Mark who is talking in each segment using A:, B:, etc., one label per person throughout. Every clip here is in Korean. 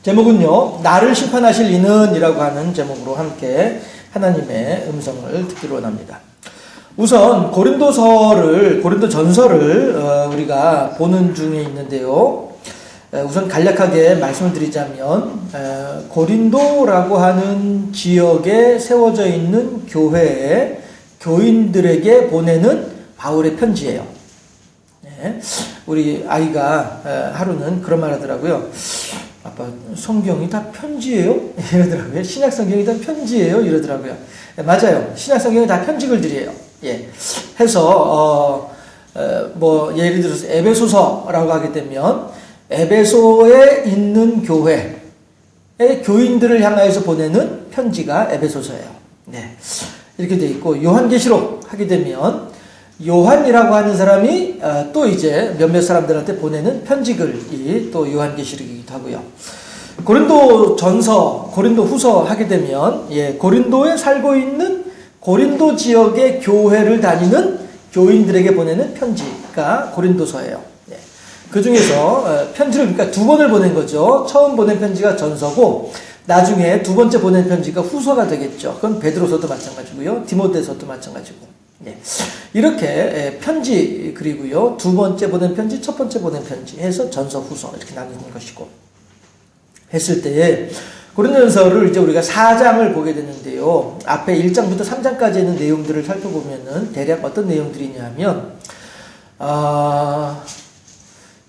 A: 제목은요, 나를 심판하실 이는 이라고 하는 제목으로 함께 하나님의 음성을 듣기로 원합니다. 우선 고린도전서를 우리가 보는 중에 있는데요. 우선 간략하게 말씀을 드리자면 고린도라고 하는 지역에 세워져 있는 교회의 교인들에게 보내는 바울의 편지예요. 네. 우리 아이가 하루는 그런 말 하더라고요. 아빠, 성경이 다 편지예요? 이러더라고요. 신약 성경이 다 편지예요? 이러더라고요. 네, 맞아요. 신약 성경이 다 편지글들이에요. 예. 해서 예를 들어서 에베소서라고 하게 되면 에베소에 있는 교회의 교인들을 향하여서 보내는 편지가 에베소서예요. 네. 이렇게 돼 있고, 요한계시록 하게 되면 요한이라고 하는 사람이 또 이제 몇몇 사람들한테 보내는 편지글이 또 요한계시록이기도 하고요. 고린도전서, 고린도후서 하게 되면 고린도에 살고 있는 고린도 지역의 교회를 다니는 교인들에게 보내는 편지가 고린도서예요. 그 중에서 편지를 그러니까 두 번을 보낸 거죠. 처음 보낸 편지가 전서고 나중에 두 번째 보낸 편지가 후서가 되겠죠. 그건 베드로서도 마찬가지고요. 디모데서도 마찬가지고. 이렇게 편지 그리고요. 두 번째 보낸 편지, 첫 번째 보낸 편지 해서 전서, 후서 이렇게 나누는 것이고 했을 때에 고린도전서를 이제 우리가 4장을 보게 되는데요. 앞에 1장부터 3장까지 있는 내용들을 살펴보면은 대략 어떤 내용들이냐면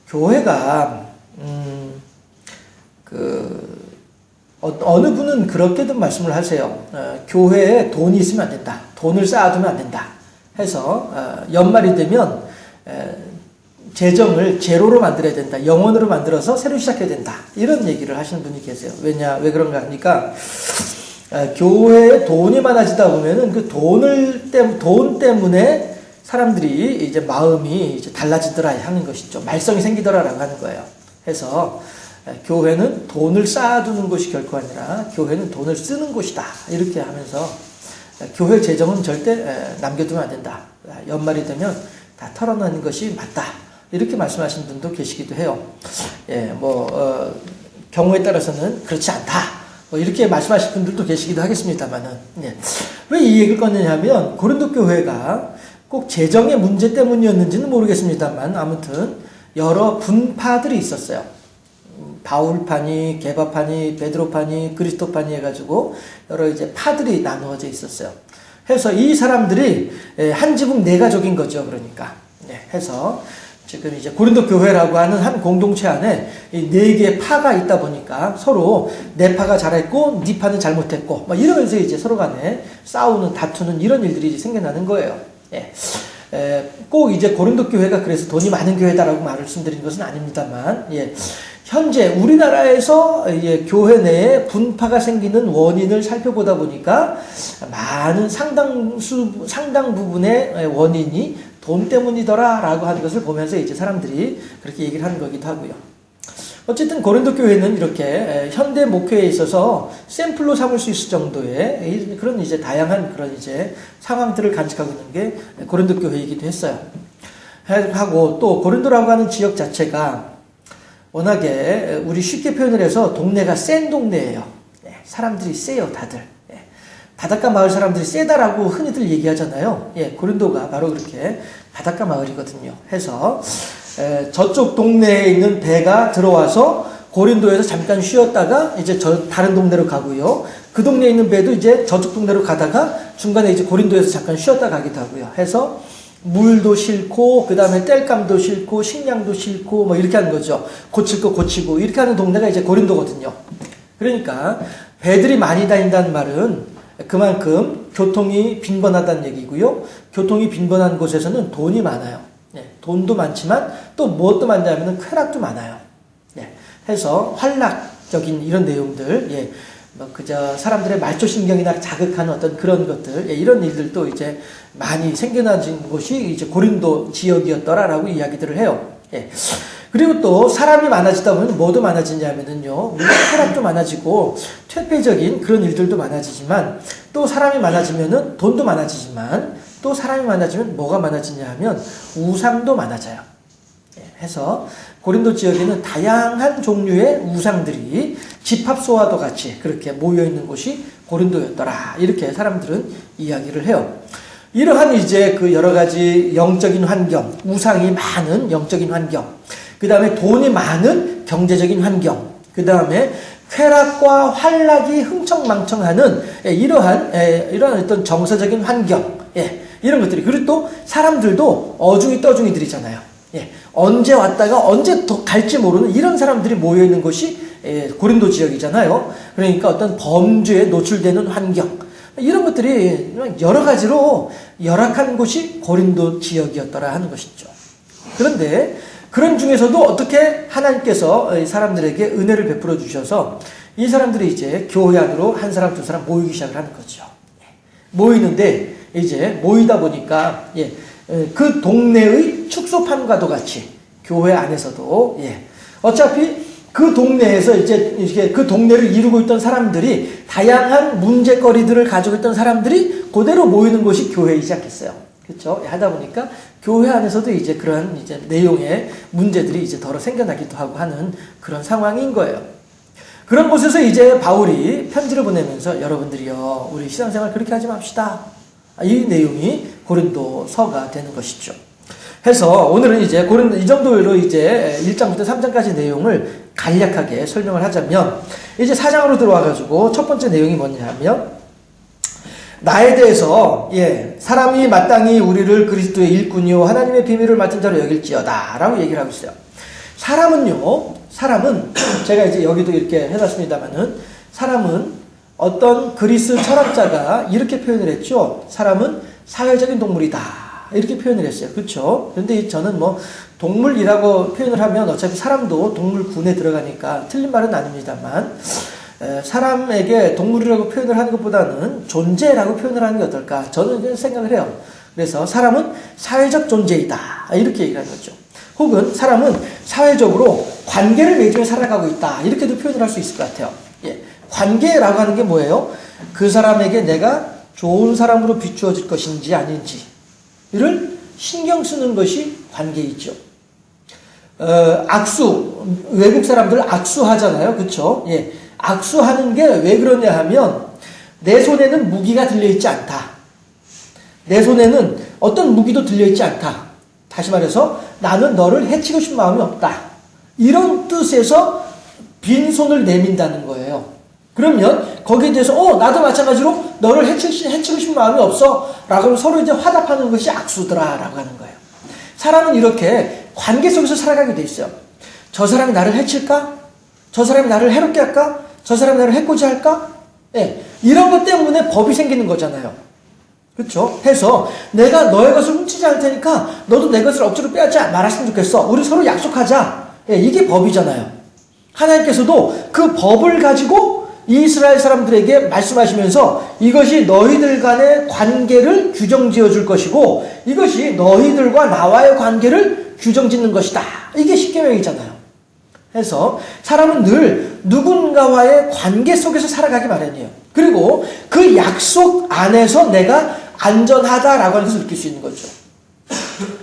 A: 교회가 어느 분은 그렇게도 말씀을 하세요. 교회에 돈이 있으면 안 된다. 돈을 쌓아두면 안 된다. 해서 연말이 되면 재정을 제로로 만들어야 된다. 영원으로 만들어서 새로 시작해야 된다. 이런 얘기를 하시는 분이 계세요. 왜 그런가 하니까 교회에 돈이 많아지다 보면은 그 돈 때문에 사람들이 이제 마음이 이제 달라지더라 하는 것이죠. 말썽이 생기더라라고 하는 거예요. 해서 교회는 돈을 쌓아두는 곳이 결코 아니라 교회는 돈을 쓰는 곳이다. 이렇게 하면서 교회 재정은 절대 남겨두면 안 된다. 연말이 되면 다 털어내는 것이 맞다. 이렇게 말씀하시는 분도 계시기도 해요. 경우에 따라서는 그렇지 않다. 이렇게 말씀하실 분들도 계시기도 하겠습니다만은. 왜 이 얘기를 꺼내냐면 고린도 교회가 꼭 재정의 문제 때문이었는지는 모르겠습니다만 아무튼 여러 분파들이 있었어요. 바울파니, 게바파니, 베드로파니, 그리스도파니 해가지고 여러 이제 파들이 나누어져 있었어요. 해서 이 사람들이 한 지붕 네 가족인 거죠. 그러니까 해서 지금 이제 고린도 교회라고 하는 한 공동체 안에 이 네 개의 파가 있다 보니까 서로 내 파가 잘했고 네 파는 잘못했고 막 이러면서 이제 서로 간에 싸우는 다투는 이런 일들이 이제 생겨나는 거예요. 꼭 이제 고린도 교회가 그래서 돈이 많은 교회다라고 말씀드린 것은 아닙니다만, 현재 우리나라에서 교회 내에 분파가 생기는 원인을 살펴보다 보니까 많은 상당 부분의 원인이 돈 때문이더라라고 하는 것을 보면서 이제 사람들이 그렇게 얘기를 하는 거기도 하고요. 어쨌든 고린도 교회는 이렇게 현대 목회에 있어서 샘플로 삼을 수 있을 정도의 그런 이제 다양한 그런 이제 상황들을 간직하고 있는 게 고린도 교회이기도 했어요. 하고 또 고린도라고 하는 지역 자체가 워낙에 우리 쉽게 표현을 해서 동네가 센 동네예요. 사람들이 세요, 다들. 바닷가 마을 사람들이 세다라고 흔히들 얘기하잖아요. 고린도가 바로 그렇게 바닷가 마을이거든요. 해서 저쪽 동네에 있는 배가 들어와서 고린도에서 잠깐 쉬었다가 이제 다른 동네로 가고요. 그 동네에 있는 배도 이제 저쪽 동네로 가다가 중간에 이제 고린도에서 잠깐 쉬었다 가기도 하고요. 해서 물도 싣고 그 다음에 땔감도 싣고 식량도 싣고 뭐 이렇게 하는 거죠. 고칠 거 고치고 이렇게 하는 동네가 이제 고린도거든요. 그러니까 배들이 많이 다닌다는 말은 그만큼 교통이 빈번하다는 얘기고요. 교통이 빈번한 곳에서는 돈이 많아요. 돈도 많지만 또 무엇도 많냐면 쾌락도 많아요. 해서 활락적인 이런 내용들, 그저 사람들의 말초신경이나 자극하는 어떤 그런 것들, 이런 일들도 이제 많이 생겨나진 곳이 이제 고린도 지역이었더라라고 이야기들을 해요. 그리고 또 사람이 많아지다 보면 뭐도 많아지냐면은요, 물론 쾌락도 많아지고 퇴폐적인 그런 일들도 많아지지만 또 사람이 많아지면은 돈도 많아지지만 또 사람이 많아지면 뭐가 많아지냐 하면 우상도 많아져요. 해서 고린도 지역에는 다양한 종류의 우상들이 집합소와도 같이 그렇게 모여있는 곳이 고린도였더라. 이렇게 사람들은 이야기를 해요. 이러한 이제 그 여러 가지 영적인 환경, 우상이 많은 영적인 환경, 그 다음에 돈이 많은 경제적인 환경, 그 다음에 쾌락과 환락이 흥청망청하는 이러한 어떤 정서적인 환경, 이런 것들이, 그리고 또 사람들도 어중이 떠중이들이잖아요. 언제 왔다가 언제 더 갈지 모르는 이런 사람들이 모여있는 곳이 고린도 지역이잖아요. 그러니까 어떤 범죄에 노출되는 환경, 이런 것들이 여러 가지로 열악한 곳이 고린도 지역이었더라 하는 것이죠. 그런데 그런 중에서도 어떻게 하나님께서 사람들에게 은혜를 베풀어 주셔서 이 사람들이 이제 교회 안으로 한 사람 두 사람 모이기 시작을 하는 거죠. 모이는데 이제 모이다 보니까 그 동네의 축소판과도 같이 교회 안에서도 어차피 그 동네에서 이제 그 동네를 이루고 있던 사람들이 다양한 문제거리들을 가지고 있던 사람들이 그대로 모이는 곳이 교회이지 않겠어요. 그렇죠? 하다 보니까 교회 안에서도 이제 그런 이제 내용의 문제들이 이제 덜어 생겨나기도 하고 하는 그런 상황인 거예요. 그런 곳에서 이제 바울이 편지를 보내면서 여러분들이요, 우리 신앙생활 그렇게 하지 맙시다. 이 내용이 고린도서가 되는 것이죠. 해서 오늘은 이제 고린도 이 정도로 이제 1장부터 3장까지 내용을 간략하게 설명을 하자면, 이제 4장으로 들어와가지고 첫 번째 내용이 뭐냐면, 나에 대해서 사람이 마땅히 우리를 그리스도의 일꾼이요 하나님의 비밀을 맡은 자로 여길지어다 라고 얘기를 하고 있어요. 사람은 제가 이제 여기도 이렇게 해놨습니다만은, 사람은 어떤 그리스 철학자가 이렇게 표현을 했죠. 사람은 사회적인 동물이다 이렇게 표현을 했어요. 그렇죠? 그런데 저는 뭐 동물이라고 표현을 하면 어차피 사람도 동물군에 들어가니까 틀린 말은 아닙니다만, 사람에게 동물이라고 표현을 하는 것보다는 존재라고 표현을 하는 게 어떨까, 저는 생각을 해요. 그래서 사람은 사회적 존재이다 이렇게 얘기하는 거죠. 혹은 사람은 사회적으로 관계를 맺으며 살아가고 있다 이렇게도 표현을 할 수 있을 것 같아요. 관계라고 하는 게 뭐예요? 그 사람에게 내가 좋은 사람으로 비추어질 것인지 아닌지를 신경 쓰는 것이 관계이죠. 악수, 외국 사람들 악수하잖아요. 그쵸? 악수하는 게 왜 그러냐 하면, 내 손에는 무기가 들려있지 않다. 내 손에는 어떤 무기도 들려있지 않다. 다시 말해서 나는 너를 해치고 싶은 마음이 없다. 이런 뜻에서 빈손을 내민다는 거예요. 그러면 거기에 대해서 나도 마찬가지로 너를 해치고 싶은 마음이 없어 라고 서로 이제 화답하는 것이 악수더라 라고 하는 거예요. 사람은 이렇게 관계 속에서 살아가게 돼 있어요. 저 사람이 나를 해칠까? 저 사람이 나를 해롭게 할까? 저 사람이 나를 해코지 할까? 이런 것 때문에 법이 생기는 거잖아요. 그렇죠? 해서 내가 너의 것을 훔치지 않을 테니까 너도 내 것을 억지로 빼앗지 말았으면 좋겠어. 우리 서로 약속하자. 이게 법이잖아요. 하나님께서도 그 법을 가지고 이스라엘 사람들에게 말씀하시면서 이것이 너희들 간의 관계를 규정지어 줄 것이고 이것이 너희들과 나와의 관계를 규정짓는 것이다. 이게 십계명이잖아요. 해서 사람은 늘 누군가와의 관계 속에서 살아가기 마련이에요. 그리고 그 약속 안에서 내가 안전하다라고 하는 것을 느낄 수 있는 거죠.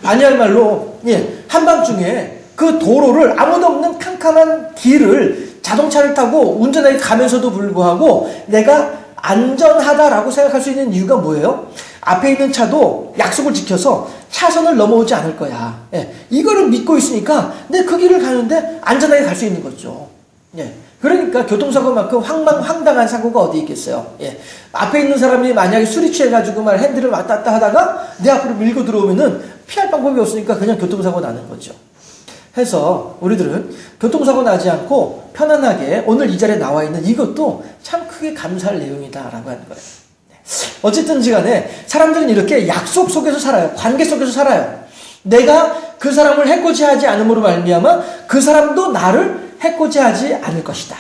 A: 아니할 말로 한밤중에 그 도로를 아무도 없는 캄캄한 길을 자동차를 타고 운전하게 가면서도 불구하고 내가 안전하다라고 생각할 수 있는 이유가 뭐예요? 앞에 있는 차도 약속을 지켜서 차선을 넘어오지 않을 거야. 이거를 믿고 있으니까 내 그 길을 가는데 안전하게 갈 수 있는 거죠. 그러니까 교통사고만큼 황당한 사고가 어디 있겠어요. 앞에 있는 사람이 만약에 술이 취해가지고 핸들을 왔다 갔다 하다가 내 앞으로 밀고 들어오면은 피할 방법이 없으니까 그냥 교통사고 나는 거죠. 해서 우리들은 교통사고 나지 않고 편안하게 오늘 이 자리에 나와 있는 이것도 참 크게 감사할 내용이다라고 하는 거예요. 어쨌든지 간에 사람들은 이렇게 약속 속에서 살아요. 관계 속에서 살아요. 내가 그 사람을 해코지하지 않음으로 말미암아 그 사람도 나를 해코지하지 않을 것이다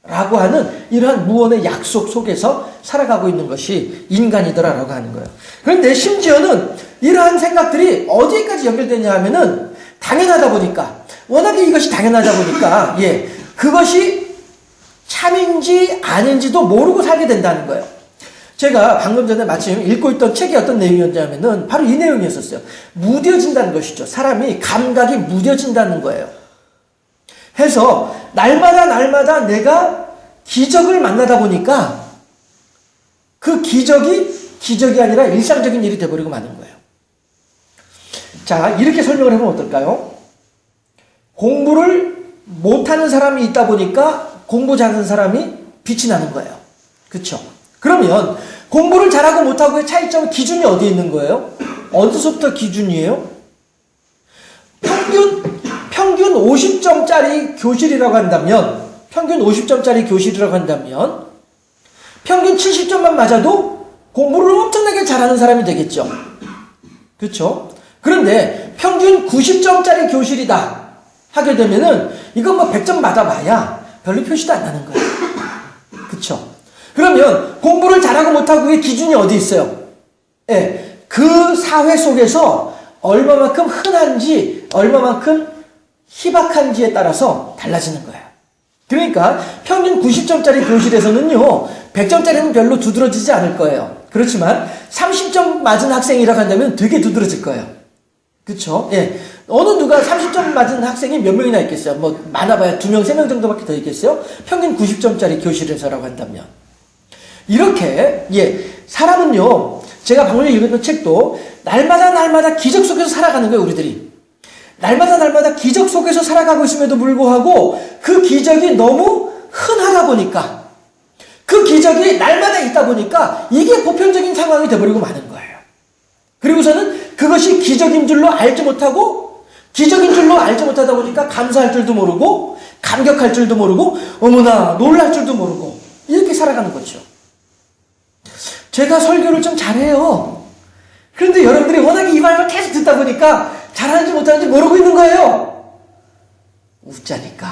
A: 라고 하는 이러한 무언의 약속 속에서 살아가고 있는 것이 인간이더라라고 하는 거예요. 그런데 심지어는 이러한 생각들이 어디까지 연결되냐 하면은 당연하다 보니까, 워낙에 이것이 당연하다 보니까 그것이 참인지 아닌지도 모르고 살게 된다는 거예요. 제가 방금 전에 마침 읽고 있던 책이 어떤 내용이었냐면은 바로 이 내용이었었어요. 무뎌진다는 것이죠. 사람이 감각이 무뎌진다는 거예요. 해서 날마다 내가 기적을 만나다 보니까 그 기적이 아니라 일상적인 일이 돼버리고 마는 거예요. 자, 이렇게 설명을 해보면 어떨까요? 공부를 못하는 사람이 있다 보니까 공부 잘하는 사람이 빛이 나는 거예요. 그렇죠? 그러면 공부를 잘하고 못하고의 차이점 기준이 어디에 있는 거예요? 어디서부터 기준이에요? 평균 50점짜리 교실이라고 한다면 평균 50점짜리 교실이라고 한다면 평균 70점만 맞아도 공부를 엄청나게 잘하는 사람이 되겠죠. 그렇죠? 그런데 평균 90점짜리 교실이다 하게 되면은 이건 뭐 100점 맞아봐야 별로 표시도 안 나는 거예요. 그렇죠? 그러면 공부를 잘하고 못하고의 기준이 어디 있어요? 예, 그 사회 속에서 얼마만큼 흔한지 얼마만큼 희박한지에 따라서 달라지는 거예요. 그러니까 평균 90점짜리 교실에서는요 100점짜리는 별로 두드러지지 않을 거예요. 그렇지만 30점 맞은 학생이라고 한다면 되게 두드러질 거예요. 그렇죠? 예. 어느 누가 30점 맞은 학생이 몇 명이나 있겠어요? 뭐 많아봐야 2명, 3명 정도밖에 더 있겠어요? 평균 90점짜리 교실에서라고 한다면. 이렇게 사람은요 제가 방금 전에 읽었던 책도 날마다 기적 속에서 살아가는 거예요. 우리들이 날마다 기적 속에서 살아가고 있음에도 불구하고 그 기적이 너무 흔하다 보니까 그 기적이 날마다 있다 보니까 이게 보편적인 상황이 돼버리고 마는 거예요. 그리고서는 그것이 기적인 줄로 알지 못하고 기적인 줄로 알지 못하다 보니까 감사할 줄도 모르고 감격할 줄도 모르고 어머나 놀랄 줄도 모르고 이렇게 살아가는 거죠. 제가 설교를 좀 잘해요. 그런데 여러분들이 워낙에 이 말을 계속 듣다 보니까 잘하는지 못하는지 모르고 있는 거예요. 웃자니까.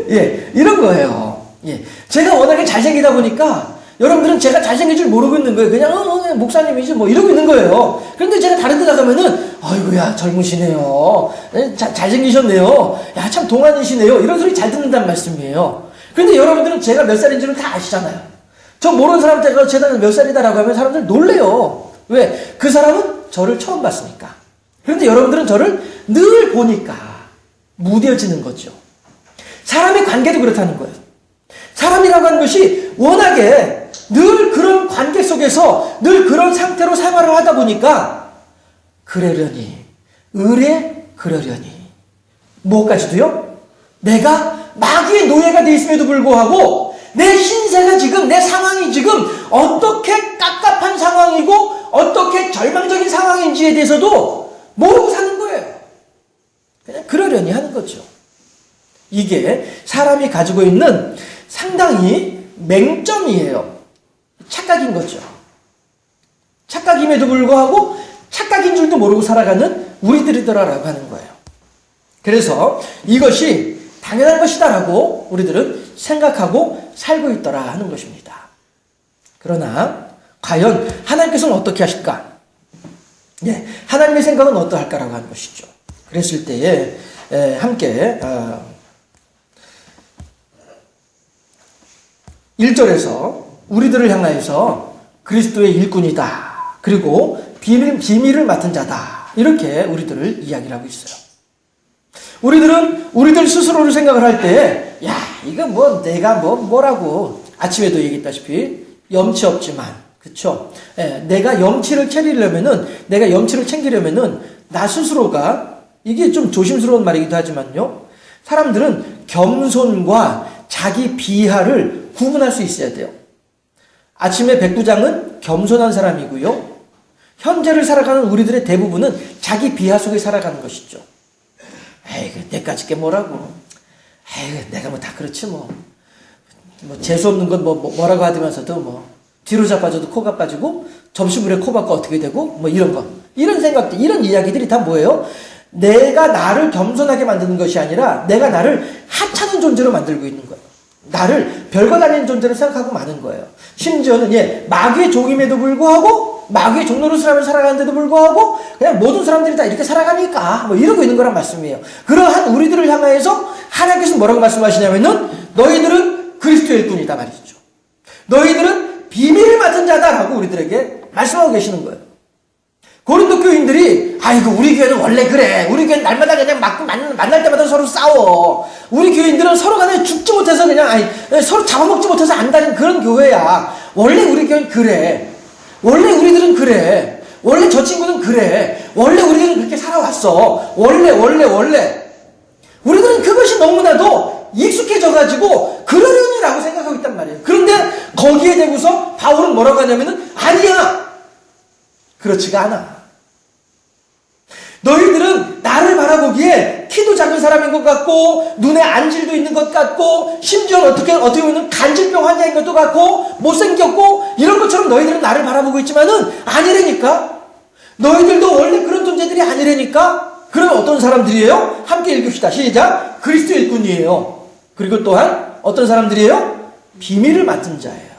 A: 예, 이런 거예요. 예. 제가 워낙에 잘생기다 보니까 여러분들은 제가 잘생긴 줄 모르고 있는 거예요. 그냥 목사님이지 뭐 이러고 있는 거예요. 그런데 제가 다른 데 나가면은 아이고야 젊으시네요. 잘생기셨네요. 야 참 동안이시네요. 이런 소리 잘 듣는다는 말씀이에요. 그런데 여러분들은 제가 몇 살인지는 다 아시잖아요. 저 모르는 사람한테 제가 몇 살이다라고 하면 사람들 놀래요. 왜? 그 사람은 저를 처음 봤으니까. 그런데 여러분들은 저를 늘 보니까 무뎌지는 거죠. 사람의 관계도 그렇다는 거예요. 사람이라고 하는 것이 워낙에 늘 그런 관계 속에서 늘 그런 상태로 생활을 하다 보니까 그러려니 그러려니 뭐까지도요? 내가 마귀의 노예가 돼 있음에도 불구하고 내 신세가 지금 내 상황이 지금 어떻게 깝깝한 상황이고 어떻게 절망적인 상황인지에 대해서도 모르고 사는 거예요. 그냥 그러려니 하는 거죠. 이게 사람이 가지고 있는 상당히 맹점이에요. 착각인 거죠. 착각임에도 불구하고 착각인 줄도 모르고 살아가는 우리들이더라라고 하는 거예요. 그래서 이것이 당연한 것이다라고 우리들은 생각하고 살고 있더라 하는 것입니다. 그러나 과연 하나님께서는 어떻게 하실까? 예, 하나님의 생각은 어떠할까라고 하는 것이죠. 그랬을 때에 함께 1절에서 우리들을 향하여서 그리스도의 일꾼이다. 그리고 비밀을 맡은 자다. 이렇게 우리들을 이야기를 하고 있어요. 우리들 스스로를 생각을 할 때, 야, 이거 뭐 내가 뭐라고 아침에도 얘기했다시피 염치 없지만, 그쵸? 내가 염치를 챙기려면은 나 스스로가 이게 좀 조심스러운 말이기도 하지만요. 사람들은 겸손과 자기 비하를 구분할 수 있어야 돼요. 아침에 백부장은 겸손한 사람이고요. 현재를 살아가는 우리들의 대부분은 자기 비하 속에 살아가는 것이죠. 에이, 내까짓 게 뭐라고. 에이, 내가 뭐 다 그렇지 뭐. 재수없는 건 뭐라고 하면서도 뒤로 자빠져도 코가 빠지고 점심물에 코 박고 어떻게 되고 이런 거. 이런 생각들, 이런 이야기들이 다 뭐예요? 내가 나를 겸손하게 만드는 것이 아니라 내가 나를 하찮은 존재로 만들고 있는 거예요. 나를 별것 아닌 존재로 생각하고 마는 거예요. 심지어는 마귀의 종임에도 불구하고 마귀의 종노릇을 살아가는데도 불구하고 그냥 모든 사람들이 다 이렇게 살아가니까 이러고 있는 거란 말씀이에요. 그러한 우리들을 향하여서 하나님께서 뭐라고 말씀하시냐면은 너희들은 그리스도의 일꾼이다 말이죠. 너희들은 비밀을 맡은 자다라고 우리들에게 말씀하고 계시는 거예요. 고린도 교인들이 아이고 우리 교회는 원래 그래. 우리 교회는 날마다 그냥 만날 때마다 서로 싸워. 우리 교인들은 서로 간에 죽지 못해서 그냥 서로 잡아먹지 못해서 안다는 그런 교회야. 원래 우리 교회는 그래. 원래 우리들은 그래. 원래 저 친구는 그래. 원래 우리들은 그렇게 살아왔어. 원래. 우리들은 그것이 너무나도 익숙해져가지고 그러려니라고 생각하고 있단 말이에요. 그런데 거기에 대고서 바울은 뭐라고 하냐면은 아니야. 그렇지가 않아. 너희들은 나를 바라보기에 키도 작은 사람인 것 같고 눈에 안질도 있는 것 같고 심지어 어떻게 보면 간질병 환자인 것도 같고 못생겼고 이런 것처럼 너희들은 나를 바라보고 있지만은 아니라니까. 너희들도 원래 그런 존재들이 아니라니까. 그러면 어떤 사람들이에요? 함께 읽읍시다. 시작. 그리스도 일꾼이에요. 그리고 또한 어떤 사람들이에요? 비밀을 맡은 자예요.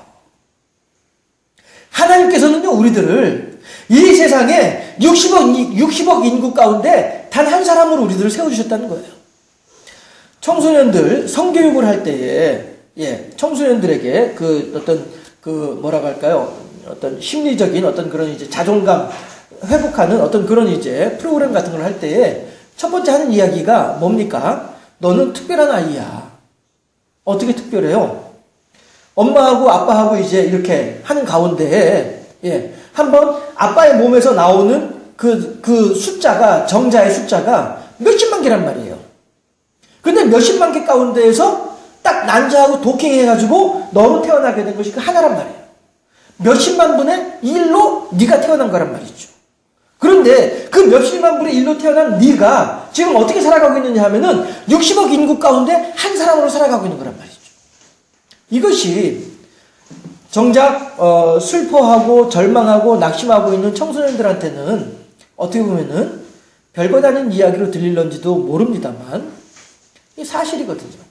A: 하나님께서는요 우리들을 이 세상에 60억 인구 가운데 단 한 사람으로 우리들을 세워주셨다는 거예요. 청소년들 성교육을 할 때에 청소년들에게 뭐라고 할까요? 어떤 심리적인 어떤 그런 이제 자존감 회복하는 어떤 그런 이제 프로그램 같은 걸 할 때에 첫 번째 하는 이야기가 뭡니까? 너는 특별한 아이야. 어떻게 특별해요? 엄마하고 아빠하고 이제 이렇게 하는 가운데 한번 아빠의 몸에서 나오는 그 숫자가 정자의 숫자가 몇십만 개란 말이에요. 근데 몇십만 개 가운데에서 딱 난자하고 도킹해가지고 너로 태어나게 된 것이 그 하나란 말이에요. 몇십만 분의 1로 네가 태어난 거란 말이죠. 그런데 그 몇십만 분의 1로 태어난 네가 지금 어떻게 살아가고 있느냐 하면은 60억 인구 가운데 한 사람으로 살아가고 있는 거란 말이죠. 이것이 정작 슬퍼하고 절망하고 낙심하고 있는 청소년들한테는 어떻게 보면은 별것 아닌 이야기로 들릴런지도 모릅니다만 이게 사실이거든요.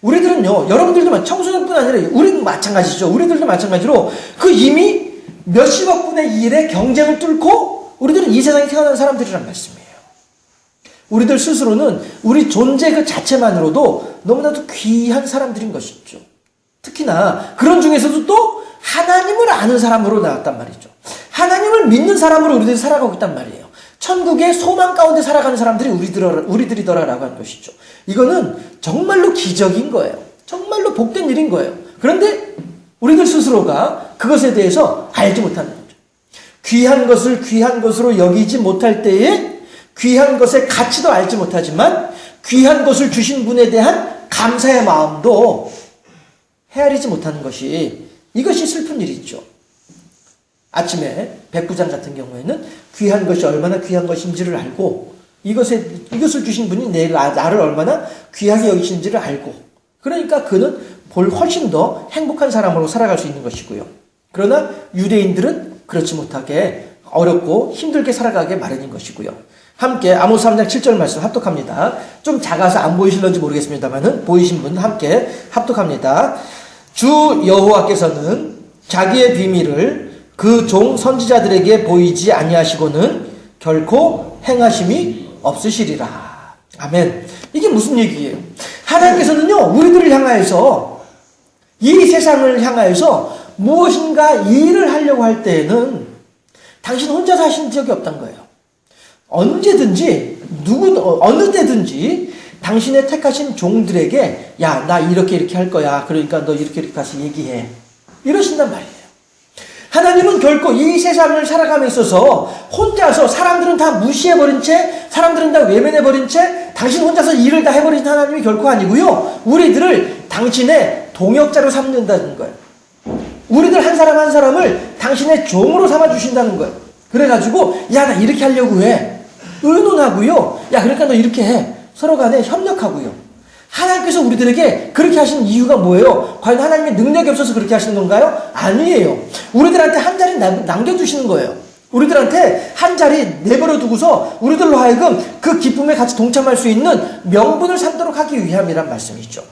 A: 우리들은요, 여러분들도 청소년뿐 아니라 우리도 마찬가지죠. 우리들도 마찬가지로 그 이미 몇십억 분의 1의 경쟁을 뚫고 우리들은 이 세상에 태어난 사람들이란 말씀이에요. 우리들 스스로는 우리 존재 그 자체만으로도 너무나도 귀한 사람들인 것이죠. 특히나 그런 중에서도 또 하나님을 아는 사람으로 나왔단 말이죠. 하나님을 믿는 사람으로 우리들이 살아가고 있단 말이에요. 천국의 소망 가운데 살아가는 사람들이 우리들이더라라고 하는 것이죠. 이거는 정말로 기적인 거예요. 정말로 복된 일인 거예요. 그런데 우리들 스스로가 그것에 대해서 알지 못하는 거죠. 귀한 것을 귀한 것으로 여기지 못할 때에 귀한 것의 가치도 알지 못하지만 귀한 것을 주신 분에 대한 감사의 마음도 헤아리지 못하는 것이 이것이 슬픈 일이죠. 아침에 백부장 같은 경우에는 귀한 것이 얼마나 귀한 것인지를 알고 이것을 주신 분이 나를 얼마나 귀하게 여기시는지를 알고 그러니까 그는 훨씬 더 행복한 사람으로 살아갈 수 있는 것이고요. 그러나 유대인들은 그렇지 못하게 어렵고 힘들게 살아가게 마련인 것이고요. 함께 아모스 3장 7절 말씀 합독합니다. 좀 작아서 안 보이실런지 모르겠습니다만은 보이신 분 함께 합독합니다. 주 여호와께서는 자기의 비밀을 그 종 선지자들에게 보이지 아니하시고는 결코 행하심이 없으시리라. 아멘. 이게 무슨 얘기예요? 하나님께서는요 우리들을 향하여서 이 세상을 향하여서 무엇인가 일을 하려고 할 때에는 당신 혼자 사신 적이 없단 거예요. 언제든지 어느 때든지 당신의 택하신 종들에게 야, 나 이렇게 할 거야. 그러니까 너 이렇게 가서 얘기해. 이러신단 말이에요. 하나님은 결코 이 세상을 살아감에 있어서 혼자서 사람들은 다 무시해버린 채 사람들은 다 외면해버린 채 당신 혼자서 일을 다 해버린 하나님이 결코 아니고요. 우리들을 당신의 동역자로 삼는다는 거예요. 우리들 한 사람 한 사람을 당신의 종으로 삼아주신다는 거예요. 그래가지고 야, 나 이렇게 하려고 해. 의논하고요. 야, 그러니까 너 이렇게 해. 서로 간에 협력하고요. 하나님께서 우리들에게 그렇게 하시는 이유가 뭐예요? 과연 하나님의 능력이 없어서 그렇게 하시는 건가요? 아니에요. 우리들한테 한 자리 남겨두시는 거예요. 우리들한테 한 자리 내버려 두고서 우리들로 하여금 그 기쁨에 같이 동참할 수 있는 명분을 삼도록 하기 위함이란 말씀이죠.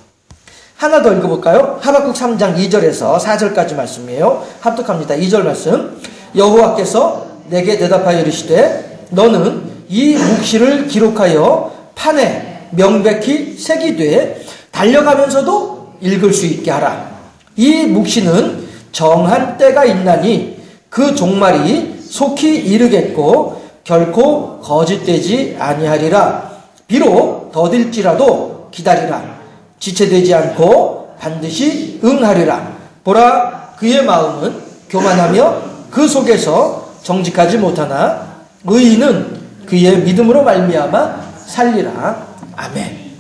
A: 하나 더 읽어볼까요? 하박국 3장 2절에서 4절까지 말씀이에요. 합독합니다. 2절 말씀. 여호와께서 내게 대답하여 이르시되 너는 이 묵시를 기록하여 판에 명백히 새기되 달려가면서도 읽을 수 있게 하라. 이 묵시는 정한 때가 있나니 그 종말이 속히 이르겠고 결코 거짓되지 아니하리라. 비록 더딜지라도 기다리라. 지체되지 않고 반드시 응하리라. 보라, 그의 마음은 교만하며 그 속에서 정직하지 못하나 의인은 그의 믿음으로 말미암아 살리라. 아멘.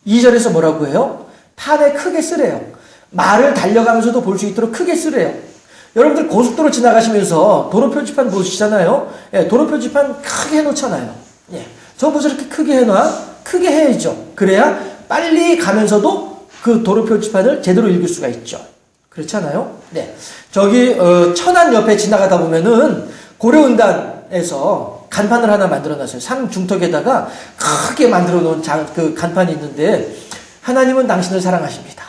A: 2절에서 뭐라고 해요? 판에 크게 쓰래요. 말을 달려가면서도 볼 수 있도록 크게 쓰래요. 여러분들 고속도로 지나가시면서 도로 표지판 보시잖아요. 예, 도로 표지판 크게 해놓잖아요. 예, 전부 저렇게 크게 해놔? 크게 해야죠. 그래야 빨리 가면서도 그 도로 표지판을 제대로 읽을 수가 있죠. 그렇잖아요. 네, 저기 천안 옆에 지나가다 보면은 고려은단에서 간판을 하나 만들어놨어요. 산 중턱에다가 크게 만들어 놓은 그 간판이 있는데, 하나님은 당신을 사랑하십니다.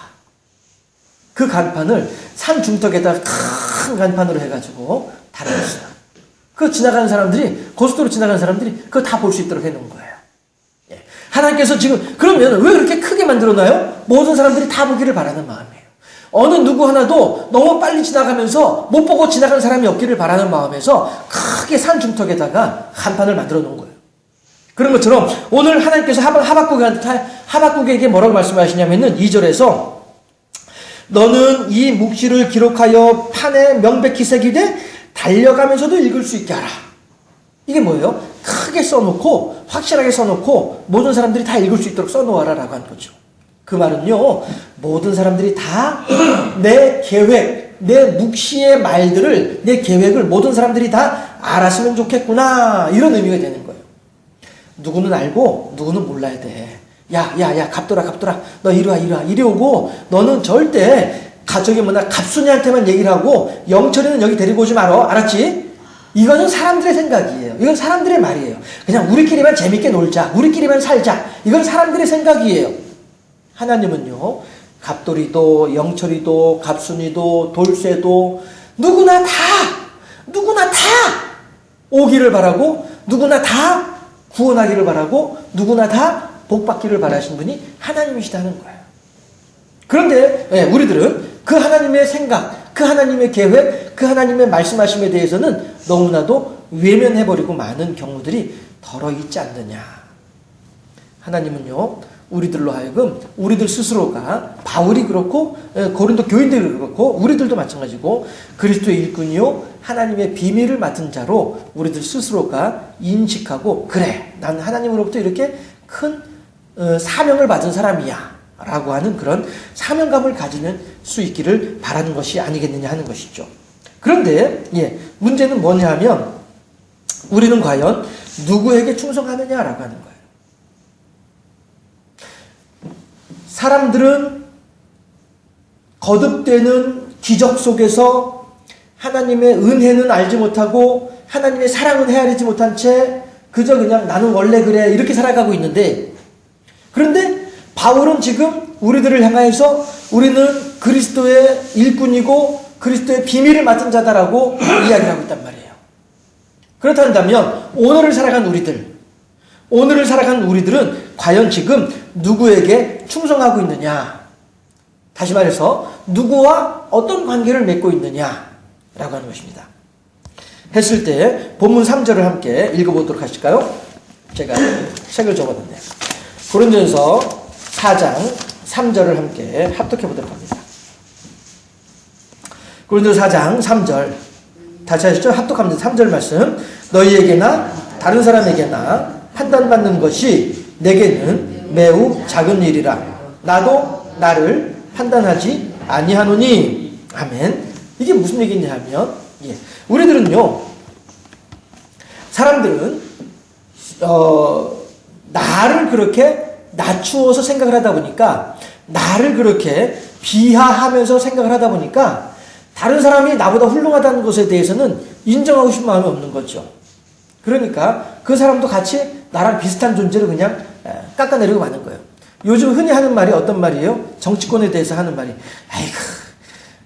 A: 그 간판을 산 중턱에다가 큰 간판으로 해가지고 달아놨어요. 그 지나가는 사람들이, 고속도로 지나가는 사람들이 그거 다 볼 수 있도록 해놓은 거예요. 예. 하나님께서 지금, 그러면 왜 그렇게 크게 만들어놔요? 모든 사람들이 다 보기를 바라는 마음이에요. 어느 누구 하나도 너무 빨리 지나가면서 못 보고 지나가는 사람이 없기를 바라는 마음에서 크게 산 중턱에다가 간판을 만들어 놓은 거예요. 그런 것처럼 오늘 하나님께서 하박국에게 뭐라고 말씀하시냐면은 2절에서 너는 이 묵시를 기록하여 판에 명백히 새기되 달려가면서도 읽을 수 있게 하라. 이게 뭐예요? 크게 써놓고 확실하게 써놓고 모든 사람들이 다 읽을 수 있도록 써놓아라 라고 하는 거죠. 그 말은요, 모든 사람들이 다 내 계획, 내 묵시의 말들을, 내 계획을 모든 사람들이 다 알았으면 좋겠구나, 이런 의미가 되는 거예요. 누구는 알고 누구는 몰라야 돼. 야 갑돌아 너 이리 와 이리 오고, 너는 절대 갑순이한테만 얘기를 하고 영철이는 여기 데리고 오지 말어, 알았지? 이거는 사람들의 생각이에요. 이건 사람들의 말이에요. 그냥 우리끼리만 재밌게 놀자, 우리끼리만 살자, 이건 사람들의 생각이에요. 하나님은요, 갑돌이도 영철이도 갑순이도 돌쇠도 누구나 다 오기를 바라고, 누구나 다 구원하기를 바라고, 누구나 다 복받기를 바라신 분이 하나님이시다는 거예요. 그런데 우리들은 그 하나님의 생각, 그 하나님의 계획, 그 하나님의 말씀하심에 대해서는 너무나도 외면해버리고 많은 경우들이 덜어 있지 않느냐. 하나님은요, 우리들로 하여금, 우리들 스스로가, 바울이 그렇고 고린도 교인들이 그렇고 우리들도 마찬가지고 그리스도의 일꾼이요 하나님의 비밀을 맡은 자로 우리들 스스로가 인식하고, 그래, 난 하나님으로부터 이렇게 큰 사명을 받은 사람이야 라고 하는 그런 사명감을 가지는 수 있기를 바라는 것이 아니겠느냐 하는 것이죠. 그런데 문제는 뭐냐 하면, 우리는 과연 누구에게 충성하느냐라고 하는 거예요. 사람들은 거듭되는 기적 속에서 하나님의 은혜는 알지 못하고 하나님의 사랑은 헤아리지 못한 채 그저 그냥 나는 원래 그래 이렇게 살아가고 있는데, 그런데 바울은 지금 우리들을 향하여서 우리는 그리스도의 일꾼이고 그리스도의 비밀을 맡은 자다라고 이야기를 하고 있단 말이에요. 그렇다면 오늘을 살아간 우리들은 과연 지금 누구에게 충성하고 있느냐? 다시 말해서 누구와 어떤 관계를 맺고 있느냐라고 하는 것입니다. 했을 때 본문 3절을 함께 읽어보도록 하실까요? 제가 책을 적어놨네요. 고린도전서 4장 3절을 함께 합독해보도록 합니다. 고린도전서 4장 3절 다시 하시죠. 합독합니다. 3절 말씀. 너희에게나 다른 사람에게나 판단받는 것이 내게는 매우 작은 일이라. 나도 나를 판단하지 아니하노니. 아멘. 이게 무슨 얘기냐 하면, 우리들은요, 사람들은 나를 그렇게 낮추어서 생각을 하다 보니까, 나를 그렇게 비하하면서 생각을 하다 보니까 다른 사람이 나보다 훌륭하다는 것에 대해서는 인정하고 싶은 마음이 없는 거죠. 그러니까 그 사람도 같이 나랑 비슷한 존재를 그냥 깎아내리고 마는 거예요. 요즘 흔히 하는 말이 어떤 말이에요? 정치권에 대해서 하는 말이, 아이고,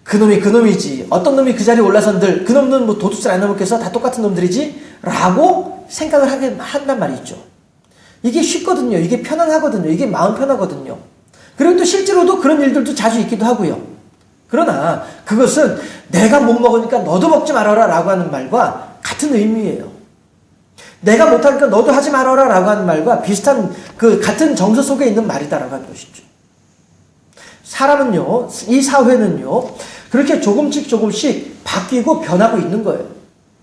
A: 그놈이지. 어떤 놈이 그 자리에 올라선들, 그 놈은 뭐 도둑질 안 해먹겠어? 다 똑같은 놈들이지? 라고 생각을 한단 말이 있죠. 이게 쉽거든요. 이게 편안하거든요. 이게 마음 편하거든요. 그리고 또 실제로도 그런 일들도 자주 있기도 하고요. 그러나 그것은 내가 못 먹으니까 너도 먹지 말아라 라고 하는 말과 같은 의미예요. 내가 못하니까 너도 하지 말아라 라고 하는 말과 비슷한 그 같은 정서 속에 있는 말이다라고 하는 것이죠. 사람은요, 이 사회는요, 그렇게 조금씩 바뀌고 변하고 있는 거예요.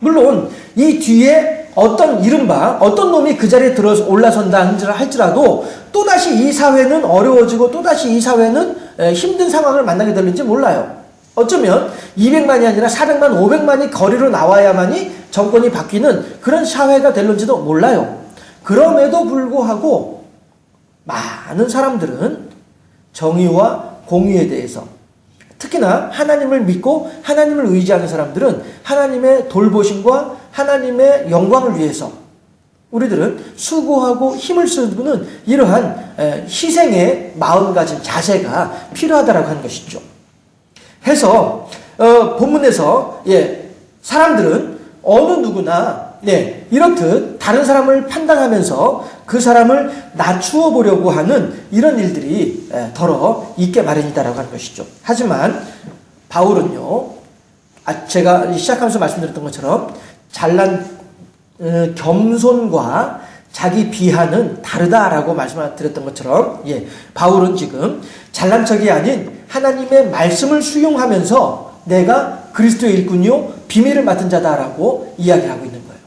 A: 물론 이 뒤에 어떤 이른바 어떤 놈이 그 자리에 들어서 올라선다 할지라도 또다시 이 사회는 어려워지고 또다시 이 사회는 힘든 상황을 만나게 될지 몰라요. 어쩌면 200만이 아니라 400만, 500만이 거리로 나와야만이 정권이 바뀌는 그런 사회가 될런지도 몰라요. 그럼에도 불구하고 많은 사람들은 정의와 공의에 대해서, 특히나 하나님을 믿고 하나님을 의지하는 사람들은 하나님의 돌보심과 하나님의 영광을 위해서 우리들은 수고하고 힘을 쓰는 이러한 희생의 마음가짐, 자세가 필요하다라고 하는 것이죠. 해서 본문에서 사람들은 어느 누구나 이렇듯 다른 사람을 판단하면서 그 사람을 낮추어 보려고 하는 이런 일들이 더러 있게 마련이다라고 하는 것이죠. 하지만 바울은요, 제가 시작하면서 말씀드렸던 것처럼 잘난 겸손과 자기 비하는 다르다라고 말씀드렸던 것처럼 바울은 지금 잘난 척이 아닌 하나님의 말씀을 수용하면서 내가 그리스도의 일꾼이요 비밀을 맡은 자다라고 이야기하고 있는 거예요.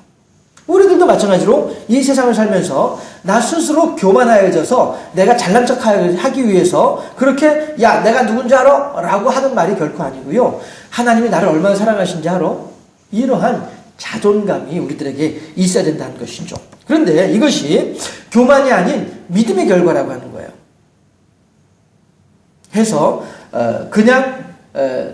A: 우리들도 마찬가지로 이 세상을 살면서 나 스스로 교만하여져서 내가 잘난 척 하기 위해서 그렇게 야 내가 누군지 알아? 라고 하는 말이 결코 아니고요. 하나님이 나를 얼마나 사랑하신지 알아? 이러한 자존감이 우리들에게 있어야 된다는 것이죠. 그런데 이것이 교만이 아닌 믿음의 결과라고 하는 거예요. 해서 그냥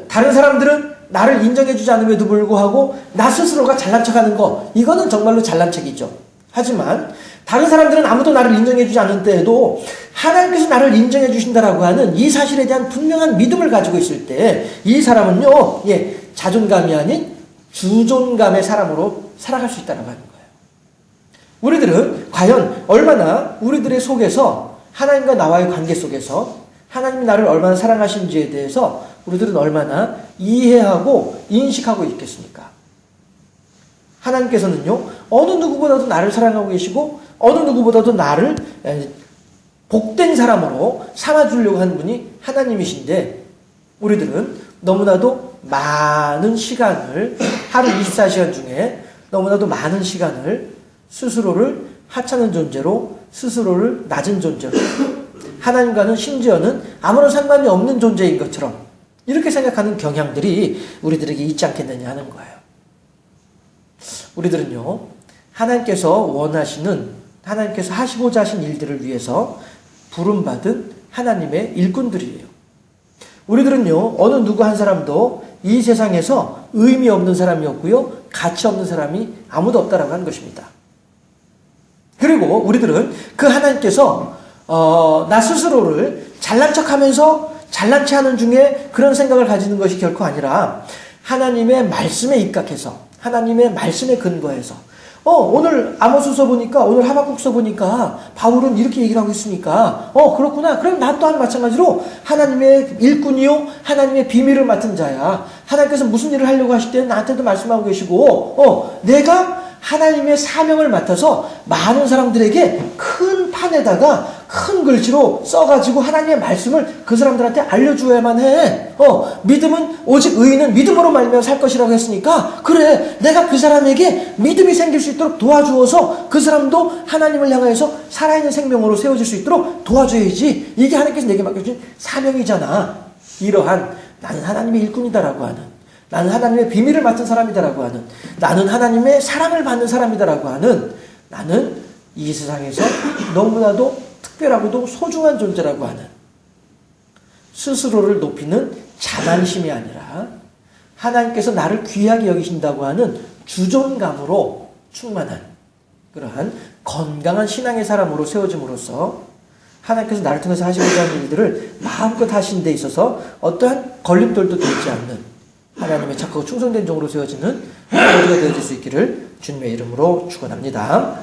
A: 다른 사람들은 나를 인정해주지 않음에도 불구하고 나 스스로가 잘난 척하는 거, 이거는 정말로 잘난 척이죠. 하지만 다른 사람들은 아무도 나를 인정해주지 않을 때에도 하나님께서 나를 인정해 주신다라고 하는 이 사실에 대한 분명한 믿음을 가지고 있을 때 이 사람은요, 자존감이 아닌 주존감의 사람으로 살아갈 수 있다는 거예요. 우리들은 과연 얼마나 우리들의 속에서 하나님과 나와의 관계 속에서 하나님이 나를 얼마나 사랑하신지에 대해서 우리들은 얼마나 이해하고 인식하고 있겠습니까? 하나님께서는요, 어느 누구보다도 나를 사랑하고 계시고 어느 누구보다도 나를 복된 사람으로 삼아주려고 하는 분이 하나님이신데 우리들은 너무나도 많은 시간을 하루 24시간 중에 너무나도 많은 시간을 스스로를 하찮은 존재로 스스로를 낮은 존재로 하나님과는 심지어는 아무런 상관이 없는 존재인 것처럼 이렇게 생각하는 경향들이 우리들에게 있지 않겠느냐 하는 거예요. 우리들은요, 하나님께서 하시고자 하신 일들을 위해서 부름받은 하나님의 일꾼들이에요. 우리들은요, 어느 누구 한 사람도 이 세상에서 의미 없는 사람이었고요, 가치 없는 사람이 아무도 없다라고 하는 것입니다. 그리고 우리들은 그 하나님께서 나 스스로를 잘난 척하면서 잘난 체 하는 중에 그런 생각을 가지는 것이 결코 아니라 하나님의 말씀에 입각해서 하나님의 말씀에 근거해서 오늘 아모스서 보니까 오늘 하박국서 보니까 바울은 이렇게 얘기를 하고 있으니까 그렇구나. 그럼 나 또한 마찬가지로 하나님의 일꾼이요 하나님의 비밀을 맡은 자야. 하나님께서 무슨 일을 하려고 하실 때는 나한테도 말씀하고 계시고 내가 하나님의 사명을 맡아서 많은 사람들에게 큰 판에다가 큰 글씨로 써가지고 하나님의 말씀을 그 사람들한테 알려주어야만 해. 믿음은 오직 의인은 믿음으로 말미암아 살 것이라고 했으니까 그래 내가 그 사람에게 믿음이 생길 수 있도록 도와주어서 그 사람도 하나님을 향하여서 살아있는 생명으로 세워질 수 있도록 도와줘야지. 이게 하나님께서 내게 맡겨주신 사명이잖아. 이러한 나는 하나님의 일꾼이다라고 하는, 나는 하나님의 비밀을 맡은 사람이다라고 하는, 나는 하나님의 사랑을 받는 사람이다라고 하는, 나는 이 세상에서 너무나도 특별하고도 소중한 존재라고 하는 스스로를 높이는 자만심이 아니라 하나님께서 나를 귀하게 여기신다고 하는 주존감으로 충만한 그러한 건강한 신앙의 사람으로 세워짐으로써 하나님께서 나를 통해서 하시고자 하는 일들을 마음껏 하신 데 있어서 어떠한 걸림돌도 되지 않는 하나님의 착하고 충성된 종으로 세워지는 우리가 되어질 수 있기를 주님의 이름으로 축원합니다.